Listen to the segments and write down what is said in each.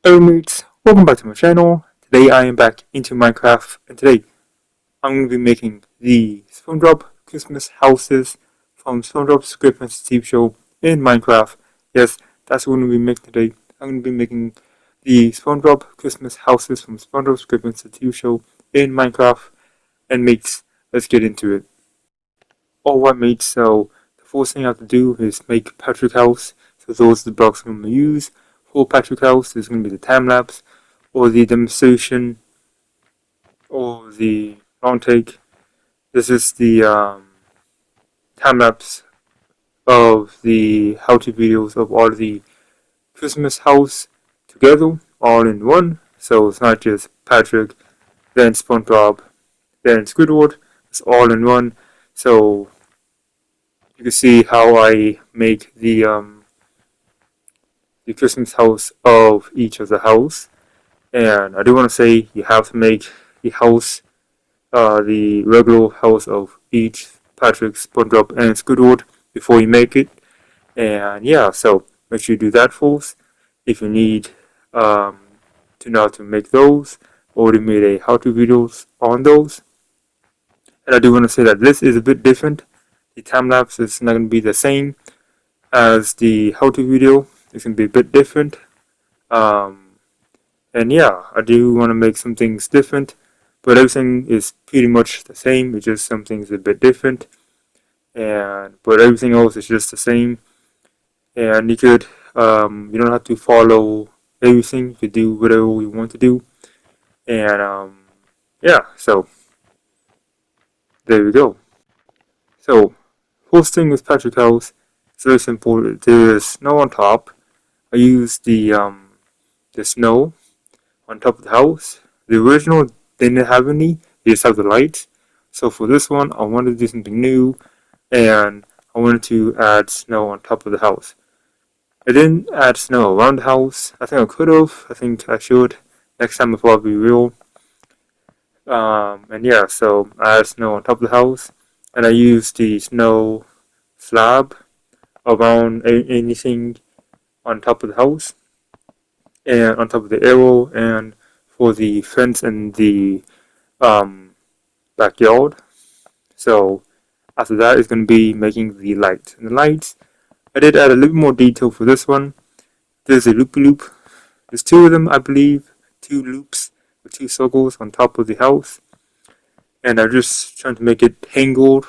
Hello mates, welcome back to my channel. Today I am back into Minecraft and today I'm going to be making the SpongeBob Christmas houses from SpongeBob SquarePants TV show in Minecraft. Yes, that's what I'm going to be making today. I'm going to be making the SpongeBob Christmas houses from SpongeBob SquarePants TV show in Minecraft. And mates, let's get into it. Alright mates, so the first thing I have to do is make Patrick House. So those are the blocks I'm going to use. For Patrick House, there's going to be the time lapse, or the demonstration, or the long take. This is the time lapse of the how-to videos of all the Christmas house together, all in one. So it's not just Patrick, then SpongeBob, then Squidward. It's all in one. So you can see how I make the Christmas house of each of the house. And I do want to say you have to make the house, the regular house of each Patrick, SpongeBob, and Squidward before you make it. And yeah, so make sure you do that first. If you need to know how to make those, I already made a how-to videos on those. And I do want to say that this is a bit different. The time lapse is not going to be the same as the how-to video. It's going to be a bit different. And yeah, I do want to make some things different, but everything is pretty much the same. It's just some things a bit different, but everything else is just the same. And you don't have to follow everything. You could do whatever you want to do. And yeah, so there we go. So first thing with Patrick House, it's very simple. There's snow on top. I used the snow on top of the house. The original didn't have any, they just have the lights. So for this one, I wanted to do something new, and I wanted to add snow on top of the house. I didn't add snow around the house. I think I could have. I think I should. Next time I probably will. And yeah, so I added snow on top of the house, and I used the snow slab around anything on top of the house, and on top of the arrow, and for the fence and the backyard. So after that is going to be making the lights. And the lights, I did add a little more detail for this one. There's a loopy loop. There's two of them, I believe. Two loops with two circles on top of the house. And I'm just trying to make it tangled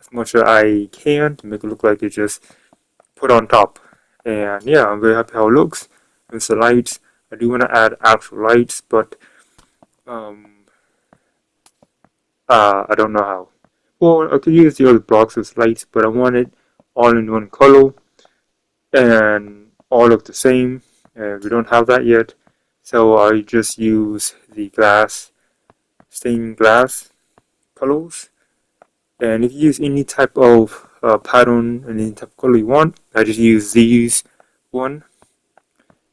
as much as I can to make it look like it's just put on top. And yeah, I'm very happy how it looks. With the lights, I do want to add actual lights, but I don't know how. Well, I could use the other blocks as lights, but I want it all in one color and all look the same. And we don't have that yet, so I just use the stained glass colors. And if you use any type of pattern, any type of color you want, I just use these one.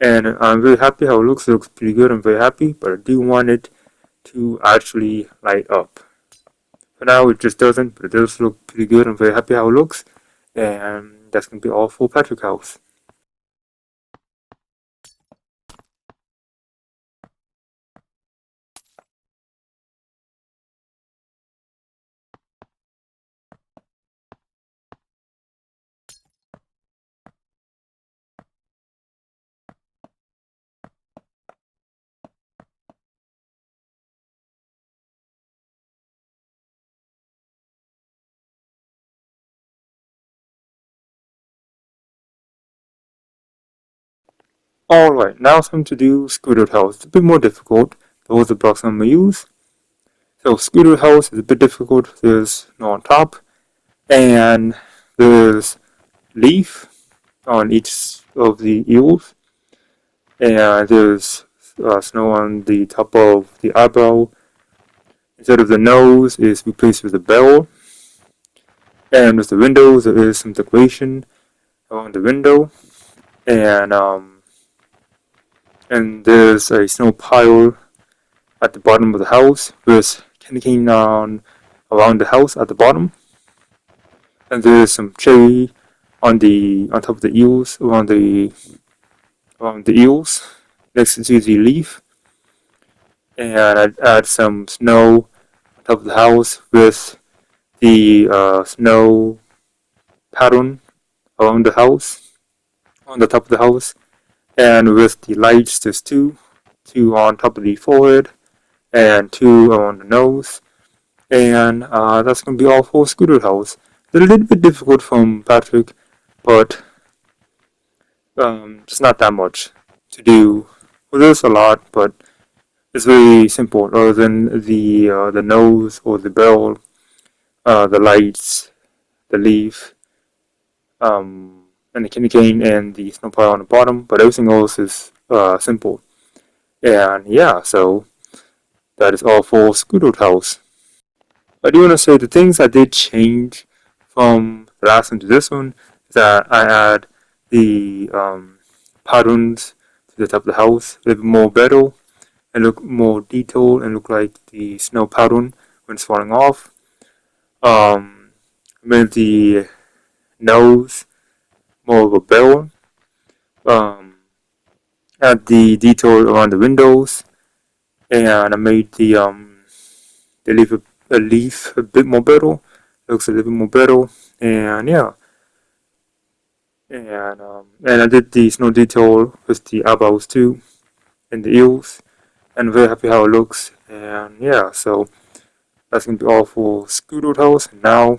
And I'm very happy how it looks. It looks pretty good. I'm very happy, but I do want it to actually light up. For now, it just doesn't, but it does look pretty good. I'm very happy how it looks. And that's going to be all for Patrick House. Alright, now it's time to do Squidward House. It's a bit more difficult. Those are the blocks I'm going to use. So Squidward House is a bit difficult. There's snow on top, and there's leaf on each of the eels, and there's snow on the top of the eyebrow. Instead of the nose is replaced with a bell, and with the windows there is some decoration around the window, and there's a snow pile at the bottom of the house with candy on around the house at the bottom, and there's some cherry on top of the eels around the eels, next to the leaf, and I'd add some snow on top of the house with the snow pattern around the house, on the top of the house, and with the lights, there's two on top of the forehead and two on the nose, and that's gonna be all for Squidward House. It's a little bit difficult from Patrick, but it's not that much to do. Well, there's a lot, but it's very simple. Other than the nose or the bell, the lights, the leaf, and the candy cane and the snow pile on the bottom, but everything else is simple. And yeah, so that is all for Squidward House. I do want to say the things I did change from the last one to this one is that I add the patterns to the top of the house a little bit more better and look more detailed and look like the snow pattern when it's falling off. I made the nose more of a bell. Um, add the detail around the windows, and I made the leaf a bit more better. Looks a little bit more better, and yeah, and I did the snow detail with the eyebrows too and the ears, and I'm very happy how it looks. And yeah, so that's gonna be all for Squidward House. And now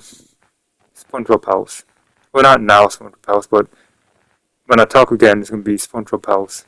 SpongeBob House. Well, not now SpongeBob House, but when I talk again, it's gonna be SpongeBob House.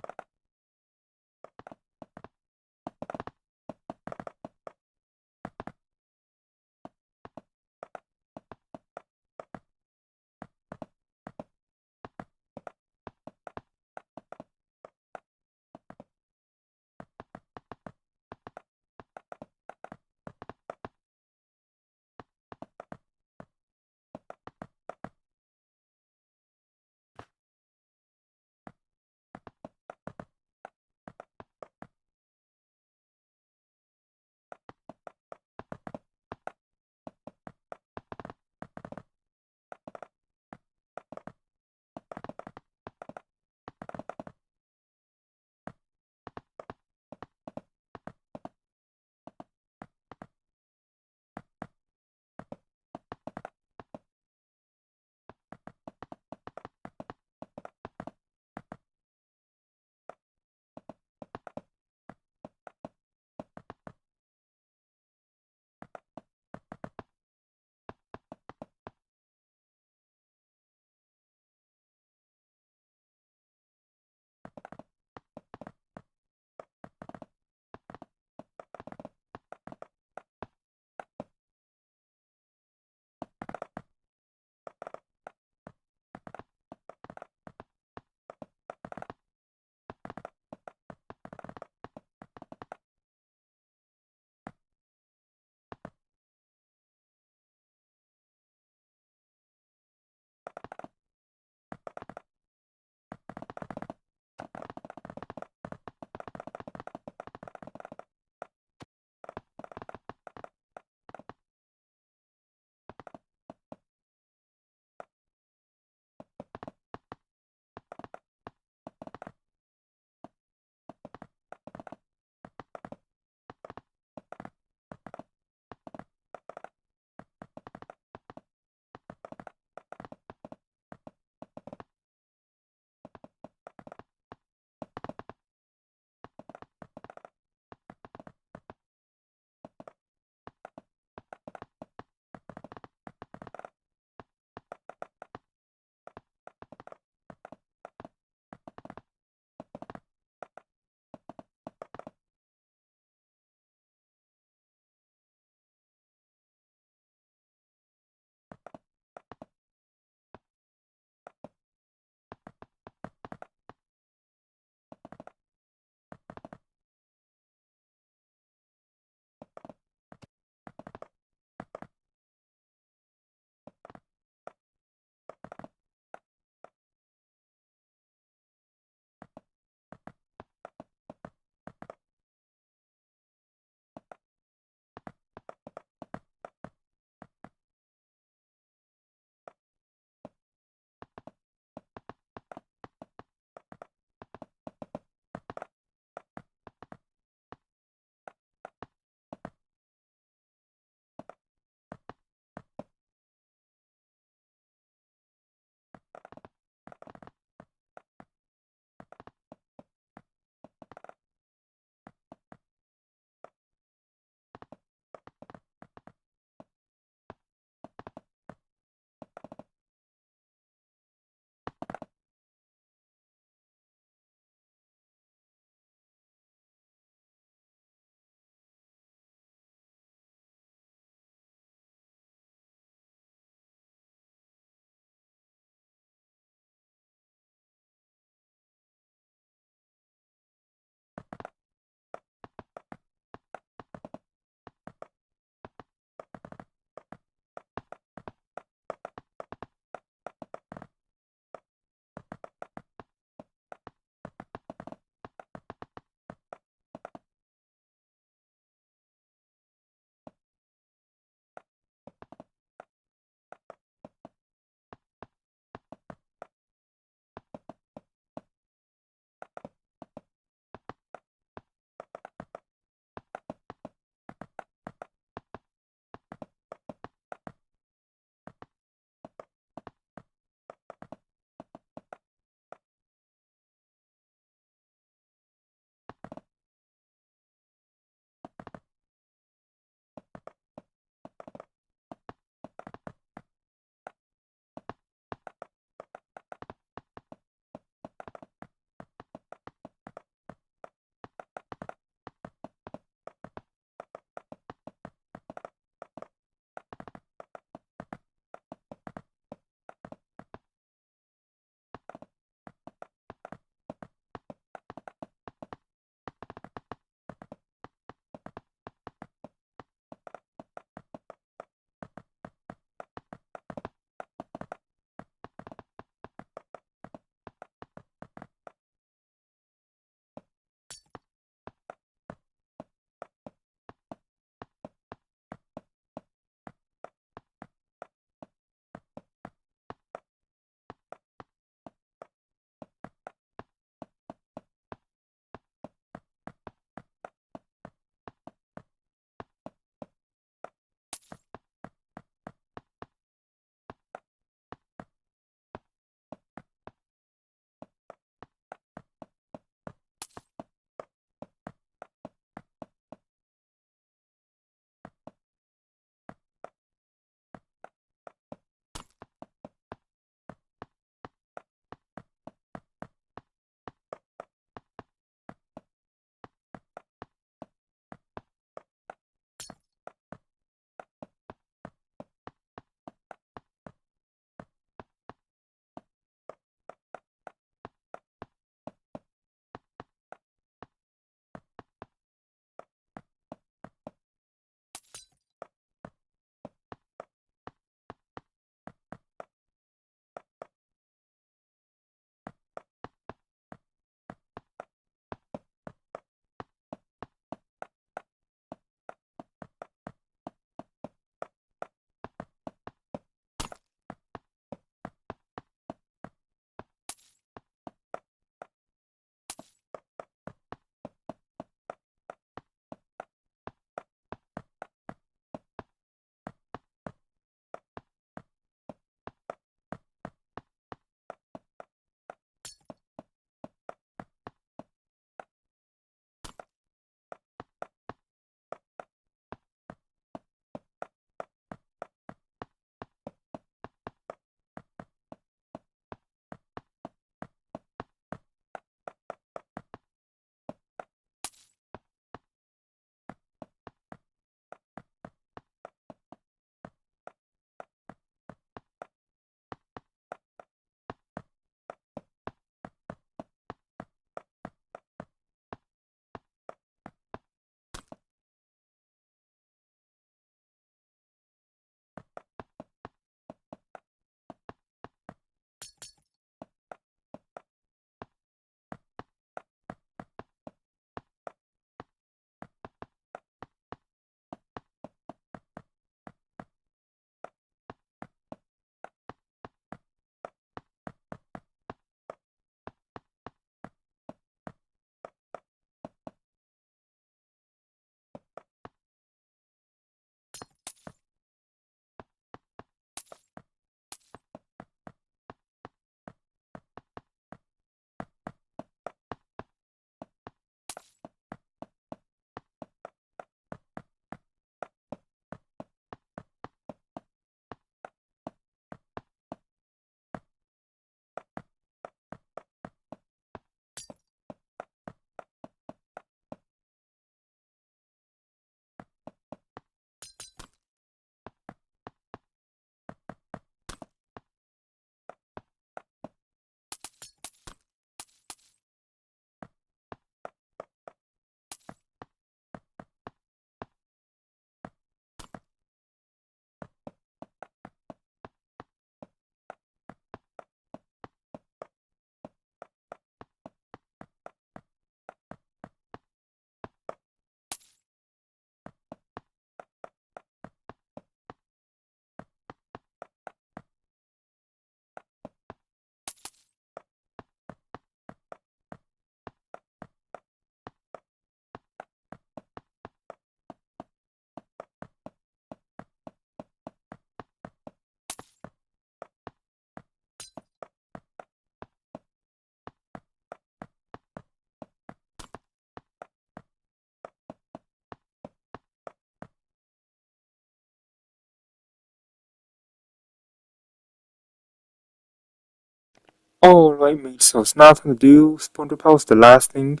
Alright, mate, so it's nothing to do SpongeBob House. The last thing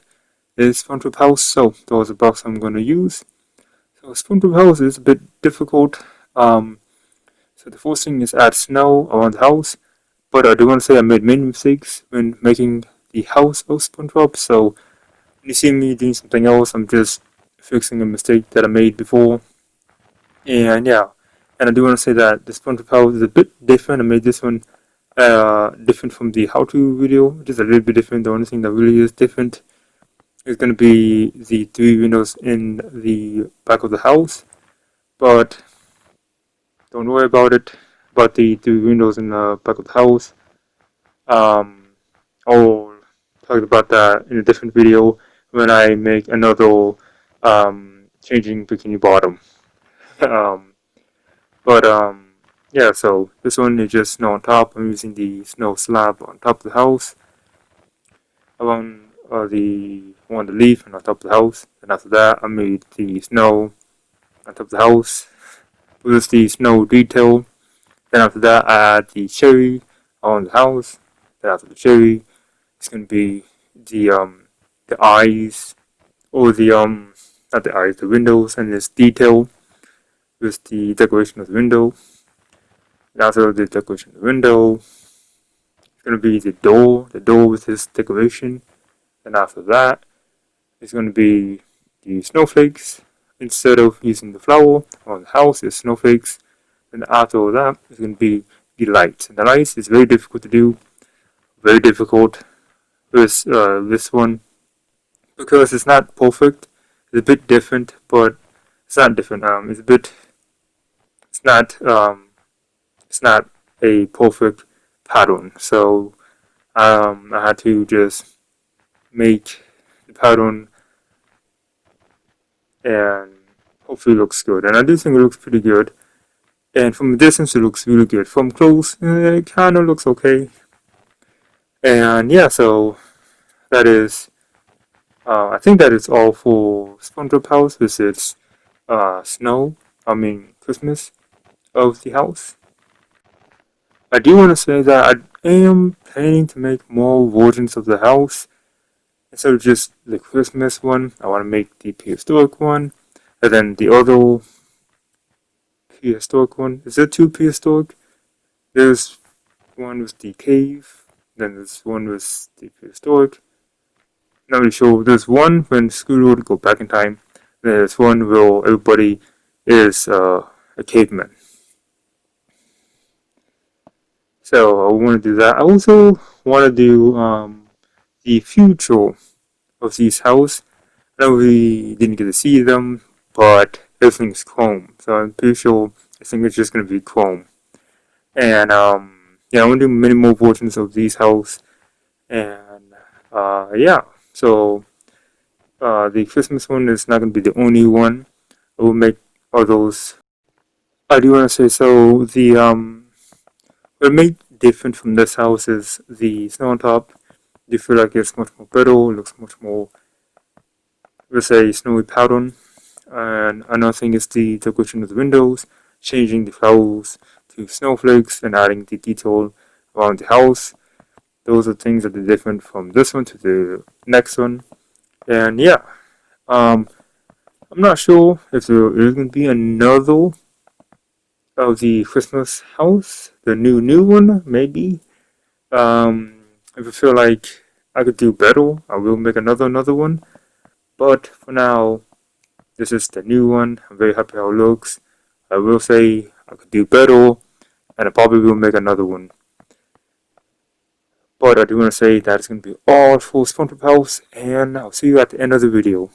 is SpongeBob House, so those are the box I'm going to use. So SpongeBob House is a bit difficult. Um, so the first thing is add snow around the house, but I do want to say I made many mistakes when making the house of SpongeBob, so when you see me doing something else, I'm just fixing a mistake that I made before. And yeah, and I do want to say that the SpongeBob house is a bit different. I made this one different from the how-to video, which is a little bit different. The only thing that really is different is going to be the three windows in the back of the house. But don't worry about it. About the three windows in the back of the house. Um, I'll talk about that in a different video when I make another changing bikini bottom. um, but yeah, so this one is just snow on top. I'm using the snow slab on top of the house, around the leaf and on top of the house. And after that, I made the snow on top of the house with the snow detail. Then after that, I add the cherry on the house. Then after the cherry, it's gonna be the eyes or the not the eyes, the windows and this detail with the decoration of the window. And after the decoration of the window, it's gonna be the door with this decoration. And after that, it's gonna be the snowflakes. Instead of using the flower on the house, it's snowflakes. And after that, it's gonna be the lights. And the lights is very difficult to do, very difficult with this one because it's not perfect. It's a bit different, but it's not different. It's a bit. It's not. It's not a perfect pattern. So I had to just make the pattern and hopefully it looks good. And I do think it looks pretty good. And from a distance, it looks really good. From close, it kind of looks okay. And yeah, so that is. I think that is all for SpongeBob House. This is snow. I mean Christmas of the house. I do want to say that I am planning to make more versions of the house instead of just the Christmas one. I want to make the prehistoric one, and then the other prehistoric one. Is there two prehistoric? There's one with the cave, then there's one with the prehistoric. Not really sure. There's one when Squidward go back in time. There's one where everybody is a caveman. So I want to do that. I also want to do the future of these houses. I know we didn't get to see them, but everything's chrome. So I'm pretty sure I think it's just going to be chrome. And yeah, I want to do many more versions of these houses. And yeah, so the Christmas one is not going to be the only one. I will make others. I do want to say so. What made different from this house is the snow on top. Do feel like it's much more better. It looks much more with a snowy pattern. And another thing is the decoration of the windows, changing the flowers to snowflakes and adding the detail around the house. Those are things that are different from this one to the next one. And yeah, um, I'm not sure if there is going to be another of the Christmas house, the new one, maybe. If I feel like I could do better, I will make another one. But for now, this is the new one. I'm very happy how it looks. I will say I could do better, and I probably will make another one. But I do want to say that it's going to be all for SpongeBob House, and I'll see you at the end of the video.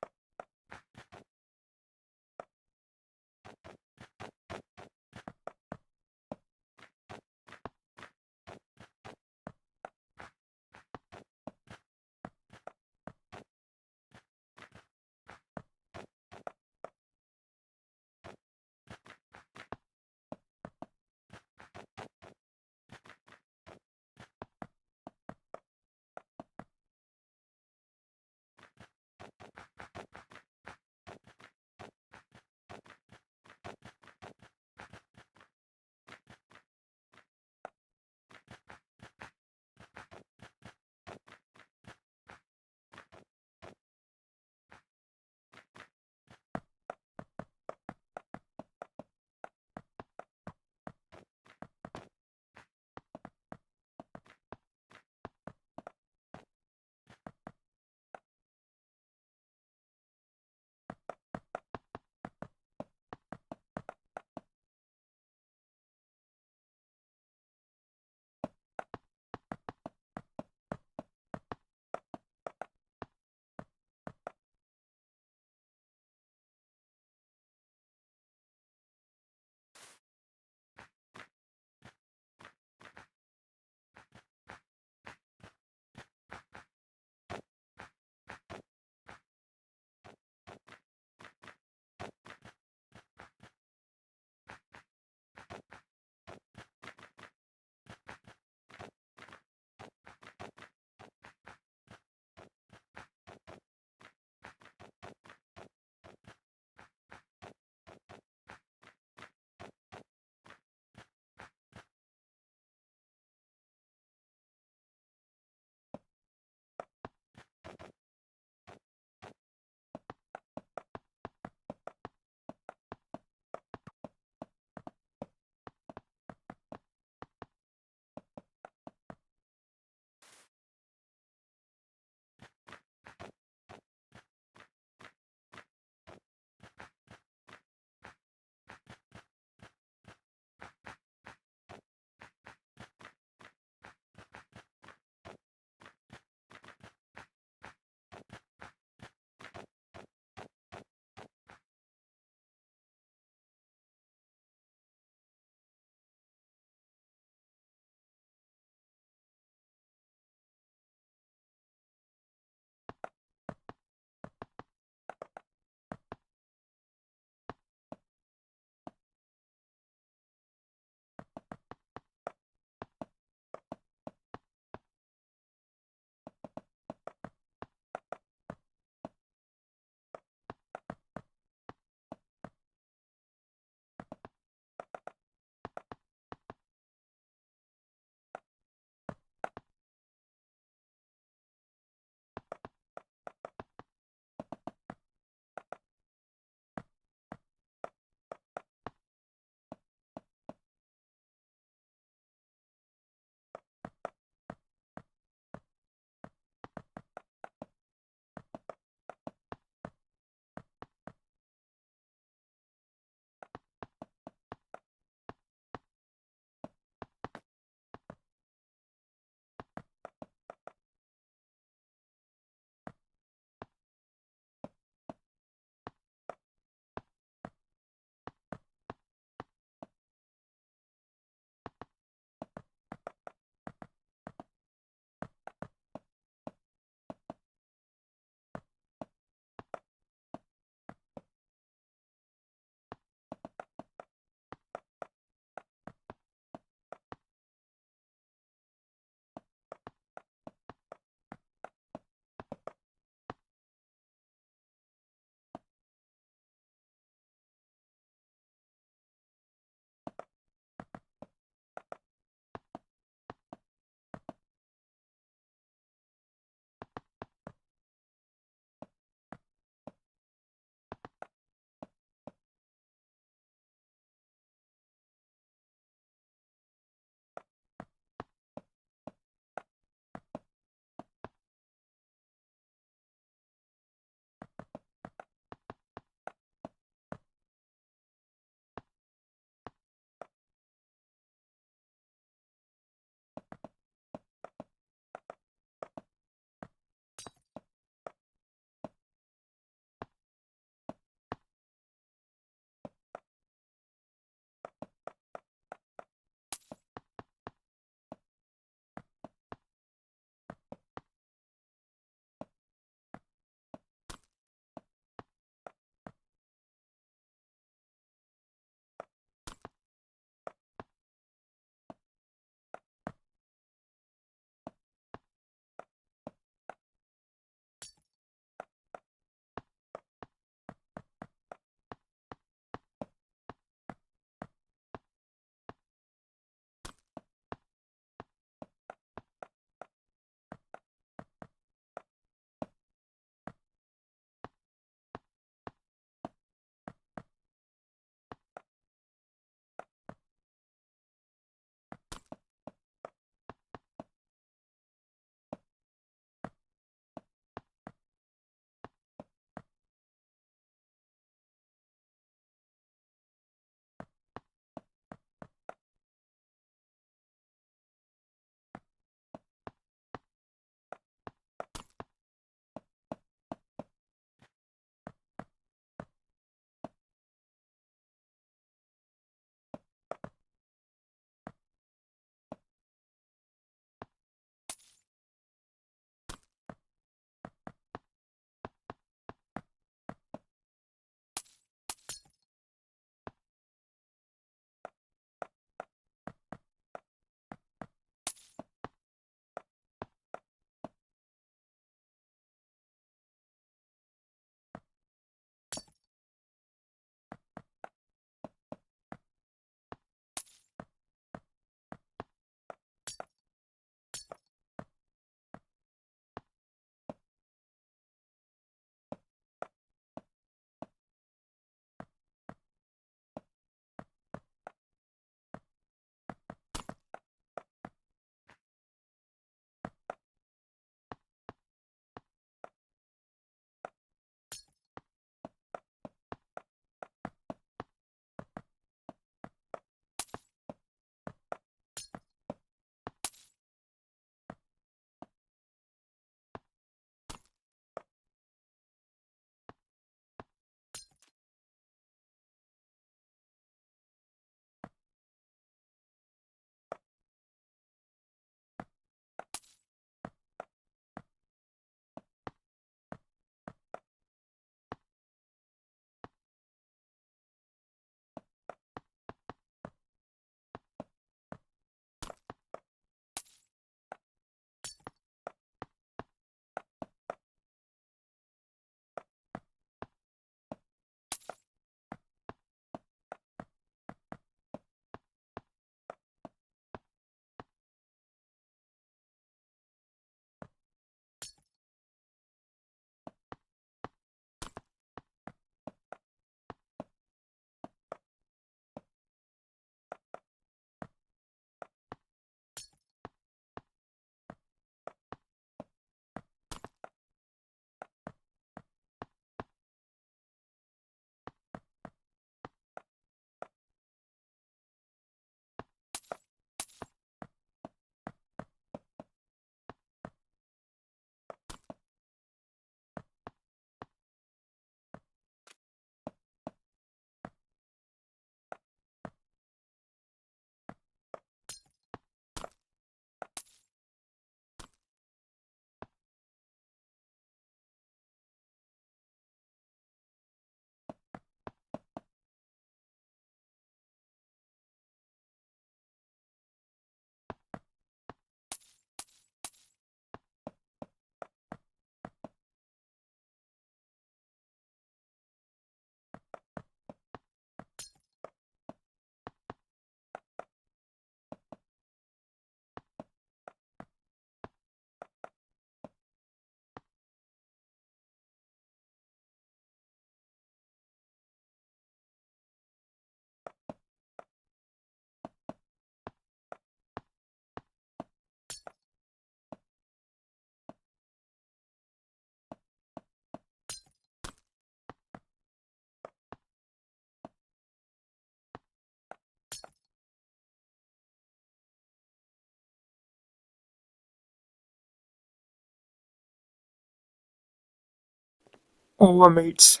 Alright mates,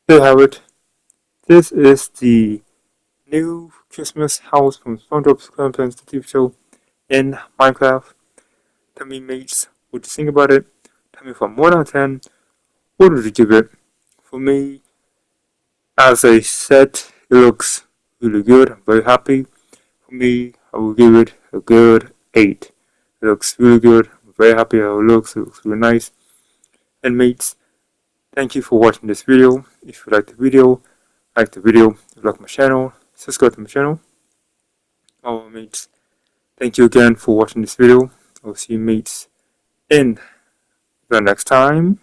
there you have it. This is the new Christmas house from SpongeBob SquarePants the TV show in Minecraft. Tell me mates, what you think about it. Tell me from 1 out of 10, what would you give it? For me, as I said, it looks really good. I'm very happy. For me, I will give it a good 8. It looks really good. I'm very happy how it looks. It looks really nice. And mates, thank you for watching this video. If you like the video, if you like my channel, subscribe to my channel. Alright mates, thank you again for watching this video. I'll see you mates in the next time.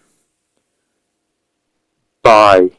Bye.